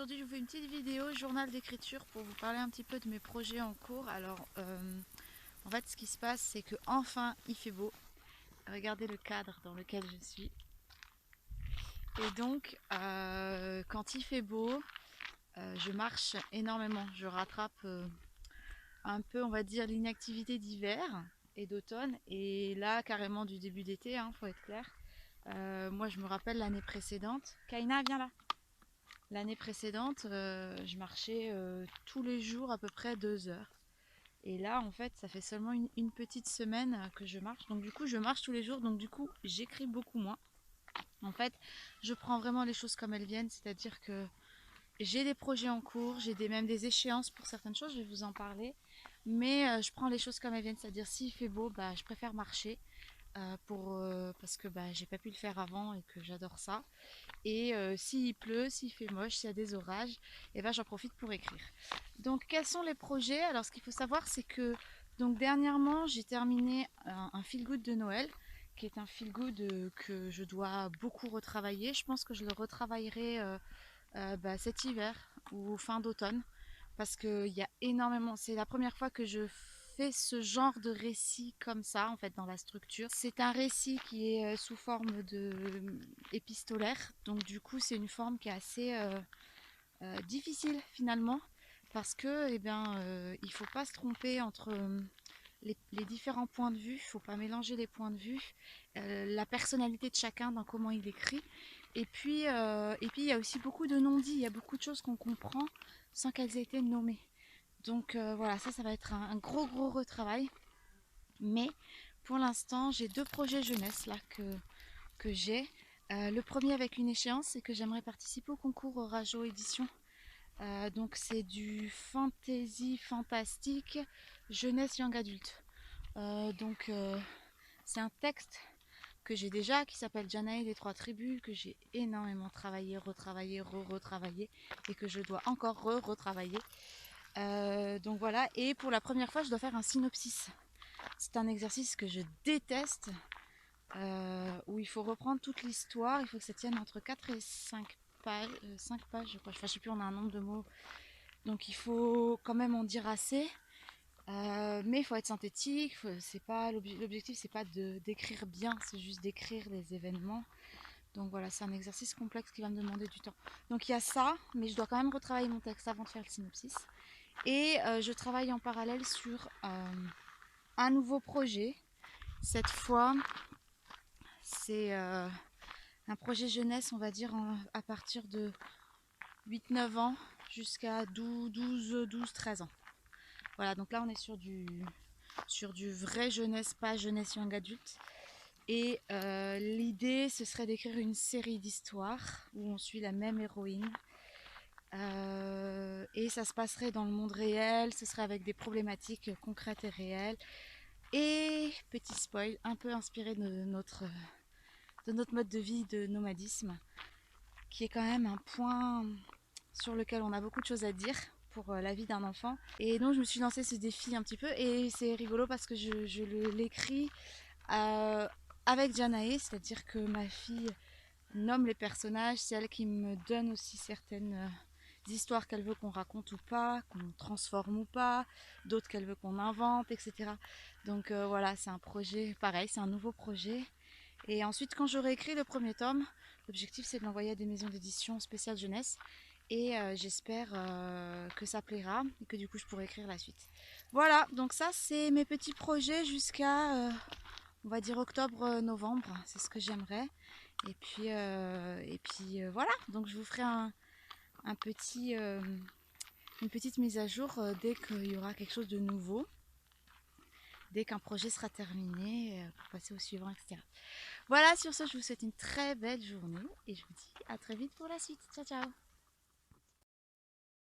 aujourd'hui je vous fais une petite vidéo journal d'écriture pour vous parler un petit peu de mes projets en cours. Alors en fait ce qui se passe c'est que enfin il fait beau. Regardez le cadre dans lequel je suis. Et donc quand il fait beau, je marche énormément. Je rattrape un peu on va dire l'inactivité d'hiver et d'automne. Et là carrément du début d'été, hein, faut être clair. Moi je me rappelle l'année précédente. Kaina, viens là. L'année précédente, je marchais tous les jours à peu près 2 heures. Et là, en fait, ça fait seulement une petite semaine que je marche. Donc du coup, je marche tous les jours. Donc du coup, j'écris beaucoup moins. En fait, je prends vraiment les choses comme elles viennent. C'est-à-dire que j'ai des projets en cours, même des échéances pour certaines choses, je vais vous en parler. Mais je prends les choses comme elles viennent. C'est-à-dire s'il fait beau, bah, je préfère marcher. Parce que bah, j'ai pas pu le faire avant et que j'adore ça. Et s'il pleut, s'il fait moche, s'il y a des orages, et ben j'en profite pour écrire. Donc quels sont les projets? Alors ce qu'il faut savoir c'est que donc dernièrement j'ai terminé un feel good de Noël qui est un feel good que je dois beaucoup retravailler. Je pense que je le retravaillerai bah, cet hiver ou fin d'automne parce qu'il y a énormément, c'est la première fois que je fais ce genre de récit comme ça en fait dans la structure. C'est un récit qui est sous forme de épistolaire, donc du coup c'est une forme qui est assez difficile finalement parce que il faut pas se tromper entre les différents points de vue, il faut pas mélanger les points de vue, la personnalité de chacun dans comment il écrit. Et puis il y a aussi beaucoup de non-dits, il y a beaucoup de choses qu'on comprend sans qu'elles aient été nommées. Donc voilà, ça va être un gros retravail. Mais pour l'instant, j'ai 2 projets jeunesse là que j'ai. Le premier avec une échéance, c'est que j'aimerais participer au concours Rajo Édition. Donc c'est du fantasy fantastique jeunesse young adulte. C'est un texte que j'ai déjà qui s'appelle Janae des 3 tribus, que j'ai énormément travaillé, retravaillé, retravaillé et que je dois encore retravailler. Donc voilà, et pour la première fois je dois faire un synopsis. C'est un exercice que je déteste, où il faut reprendre toute l'histoire, il faut que ça tienne entre 4 et 5 pages, 5 pages je crois, enfin, je sais plus, on a un nombre de mots, donc il faut quand même en dire assez, mais il faut être synthétique, c'est pas, l'objectif c'est pas d'écrire bien, c'est juste d'écrire les événements. Donc voilà, c'est un exercice complexe qui va me demander du temps. Donc il y a ça, mais je dois quand même retravailler mon texte avant de faire le synopsis. Et je travaille en parallèle sur un nouveau projet. Cette fois, c'est un projet jeunesse, on va dire, à partir de 8-9 ans jusqu'à 12-13 ans. Voilà, donc là on est sur du vrai jeunesse, pas jeunesse young adulte. Et l'idée, ce serait d'écrire une série d'histoires où on suit la même héroïne. Et ça se passerait dans le monde réel, ce serait avec des problématiques concrètes et réelles. Et petit spoil, un peu inspiré de notre mode de vie de nomadisme, qui est quand même un point sur lequel on a beaucoup de choses à dire pour la vie d'un enfant. Et donc je me suis lancé ce défi un petit peu, et c'est rigolo parce que je l'écris avec Janae, c'est-à-dire que ma fille nomme les personnages, c'est elle qui me donne aussi certaines histoires qu'elle veut qu'on raconte ou pas, qu'on transforme ou pas, d'autres qu'elle veut qu'on invente, etc. Donc voilà, c'est un projet pareil, c'est un nouveau projet. Et ensuite, quand j'aurai écrit le premier tome, l'objectif c'est de l'envoyer à des maisons d'édition spéciales jeunesse. Et j'espère que ça plaira et que du coup je pourrai écrire la suite. Voilà, donc ça c'est mes petits projets jusqu'à on va dire octobre-novembre, c'est ce que j'aimerais. Et puis voilà, donc je vous ferai un petit, une petite mise à jour dès qu'il y aura quelque chose de nouveau, dès qu'un projet sera terminé, pour passer au suivant, etc. Voilà, sur ce, je vous souhaite une très belle journée et je vous dis à très vite pour la suite. Ciao, ciao!